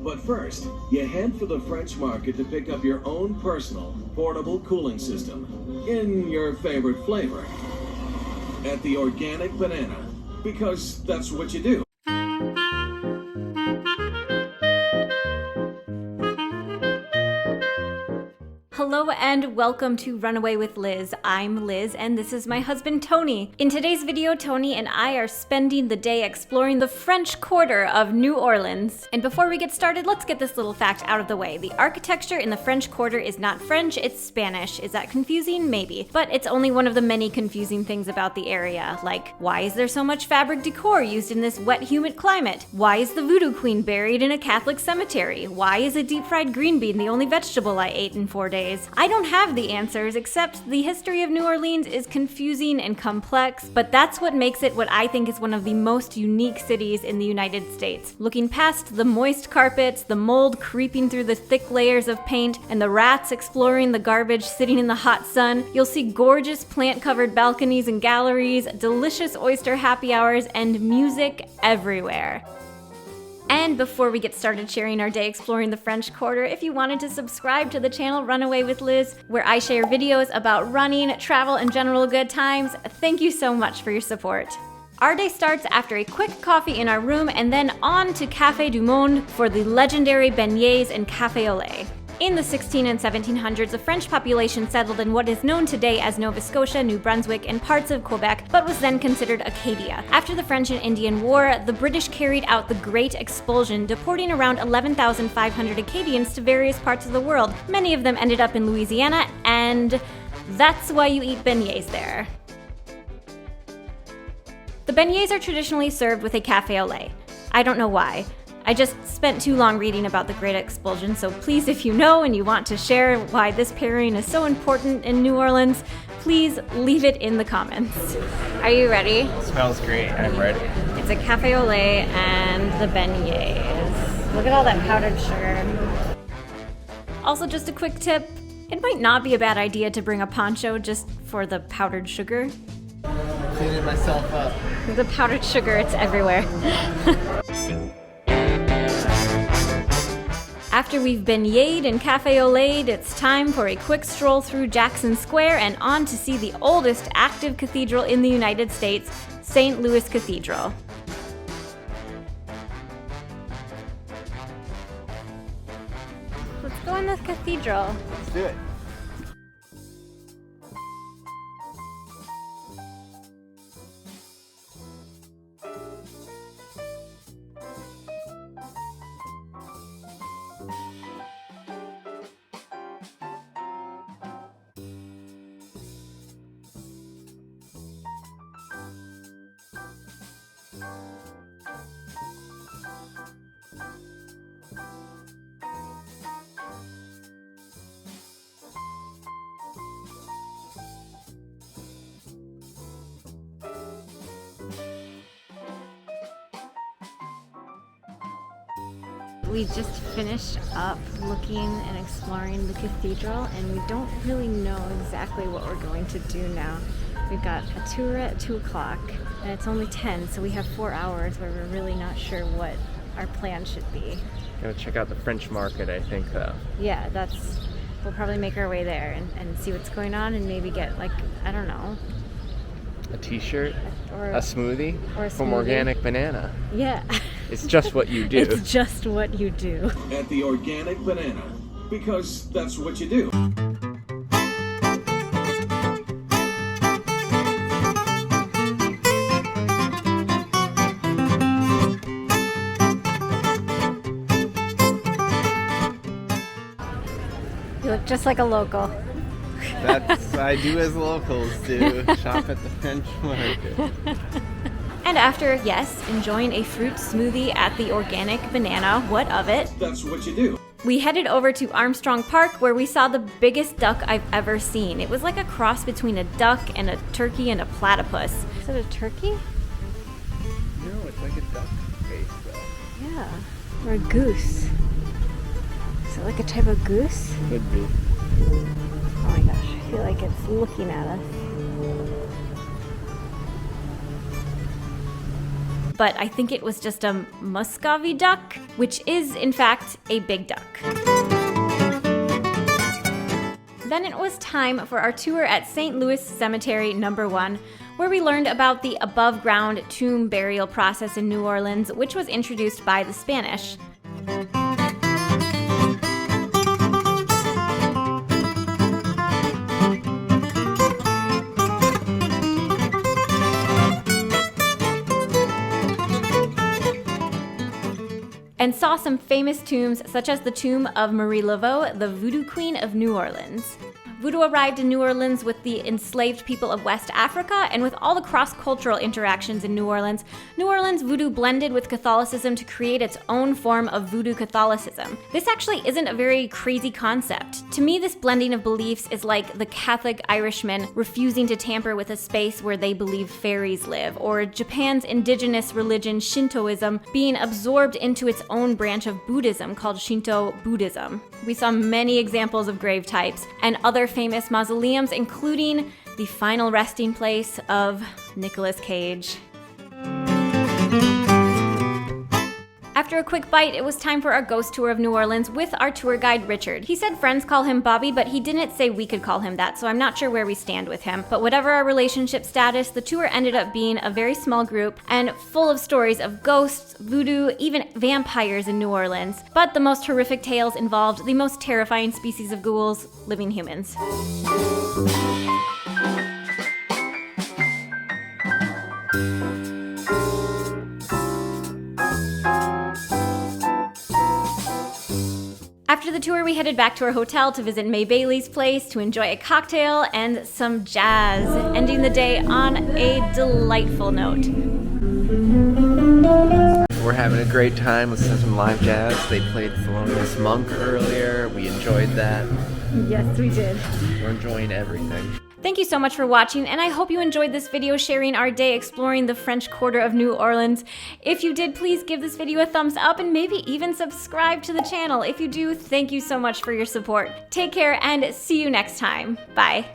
But first, you head for the French market to pick up your own personal, portable cooling system in your favorite flavor. At the Organic Banana, because that's what you do. Hello and welcome to Runaway with Liz. I'm Liz and this is my husband Tony. In today's video, Tony and I are spending the day exploring the French Quarter of New Orleans. And before we get started, let's get this little fact out of the way. The architecture in the French Quarter is not French, it's Spanish. Is that confusing? Maybe. But it's only one of the many confusing things about the area. Like, why is there so much fabric decor used in this wet, humid climate? Why is the Voodoo Queen buried in a Catholic cemetery? Why is a deep-fried green bean the only vegetable I ate in 4 days? I don't have the answers, except the history of New Orleans is confusing and complex, but that's what makes it what I think is one of the most unique cities in the United States. Looking past the moist carpets, the mold creeping through the thick layers of paint, and the rats exploring the garbage sitting in the hot sun, you'll see gorgeous plant-covered balconies and galleries, delicious oyster happy hours, and music everywhere. And before we get started sharing our day exploring the French Quarter, if you wanted to subscribe to the channel Runaway with Liz, where I share videos about running, travel, and general good times, thank you so much for your support. Our day starts after a quick coffee in our room and then on to Café du Monde for the legendary beignets and café au lait. In the 1600s and 1700s, a French population settled in what is known today as Nova Scotia, New Brunswick, and parts of Quebec, but was then considered Acadia. After the French and Indian War, the British carried out the Great Expulsion, deporting around 11,500 Acadians to various parts of the world. Many of them ended up in Louisiana, and that's why you eat beignets there. The beignets are traditionally served with a café au lait. I don't know why. I just spent too long reading about the Great Expulsion, so please, if you know and you want to share why this pairing is so important in New Orleans, please leave it in the comments. Are you ready? Smells great. I'm ready. It's a café au lait and the beignets. Look at all that powdered sugar. Also, just a quick tip, it might not be a bad idea to bring a poncho just for the powdered sugar. Cleaning myself up. The powdered sugar, it's everywhere. After we've beigneted and café au lait, it's time for a quick stroll through Jackson Square and on to see the oldest active cathedral in the United States, St. Louis Cathedral. Let's go in this cathedral. Let's do it. We just finished up looking and exploring the cathedral, and we don't really know exactly what we're going to do now. We've got a tour at 2 o'clock, and it's only 10, so we have 4 hours where we're really not sure what our plan should be. Go check out the French market, I think, though. Yeah, we'll probably make our way there and see what's going on and maybe get, like, I don't know. A t-shirt, or a smoothie, or a from smoothie. Organic Banana. Yeah. It's just what you do. It's just what you do. At the Organic Banana, because that's what you do. You look just like a local. That's I do as locals do, shop at the French market. And after, yes, enjoying a fruit smoothie at the Organic Banana, what of it? That's what you do. We headed over to Armstrong Park where we saw the biggest duck I've ever seen. It was like a cross between a duck and a turkey and a platypus. Is it a turkey? No, it's like a duck face though. Yeah. Or a goose. Is it like a type of goose? Could be. Oh my gosh, I feel like it's looking at us. but I think it was just a Muscovy duck, which is in fact a big duck. Then it was time for our tour at St. Louis Cemetery No. 1, where we learned about the above-ground tomb burial process in New Orleans, which was introduced by the Spanish. And saw some famous tombs, such as the tomb of Marie Laveau, the Voodoo Queen of New Orleans. Voodoo arrived in New Orleans with the enslaved people of West Africa, and with all the cross-cultural interactions in New Orleans voodoo blended with Catholicism to create its own form of voodoo Catholicism. This actually isn't a very crazy concept. To me, this blending of beliefs is like the Catholic Irishman refusing to tamper with a space where they believe fairies live, or Japan's indigenous religion Shintoism being absorbed into its own branch of Buddhism called Shinto Buddhism. We saw many examples of grave types and other famous mausoleums, including the final resting place of Nicolas Cage. After a quick bite, it was time for our ghost tour of New Orleans with our tour guide, Richard. He said friends call him Bobby, but he didn't say we could call him that, so I'm not sure where we stand with him. But whatever our relationship status, the tour ended up being a very small group and full of stories of ghosts, voodoo, even vampires in New Orleans. But the most horrific tales involved the most terrifying species of ghouls, living humans. After the tour, we headed back to our hotel to visit May Bailey's place to enjoy a cocktail and some jazz, ending the day on a delightful note. We're having a great time with some live jazz. They played Thelonious Monk earlier. We enjoyed that. Yes, we did. We're enjoying everything. Thank you so much for watching, and I hope you enjoyed this video sharing our day exploring the French Quarter of New Orleans. If you did, please give this video a thumbs up and maybe even subscribe to the channel. If you do, thank you so much for your support. Take care and see you next time. Bye.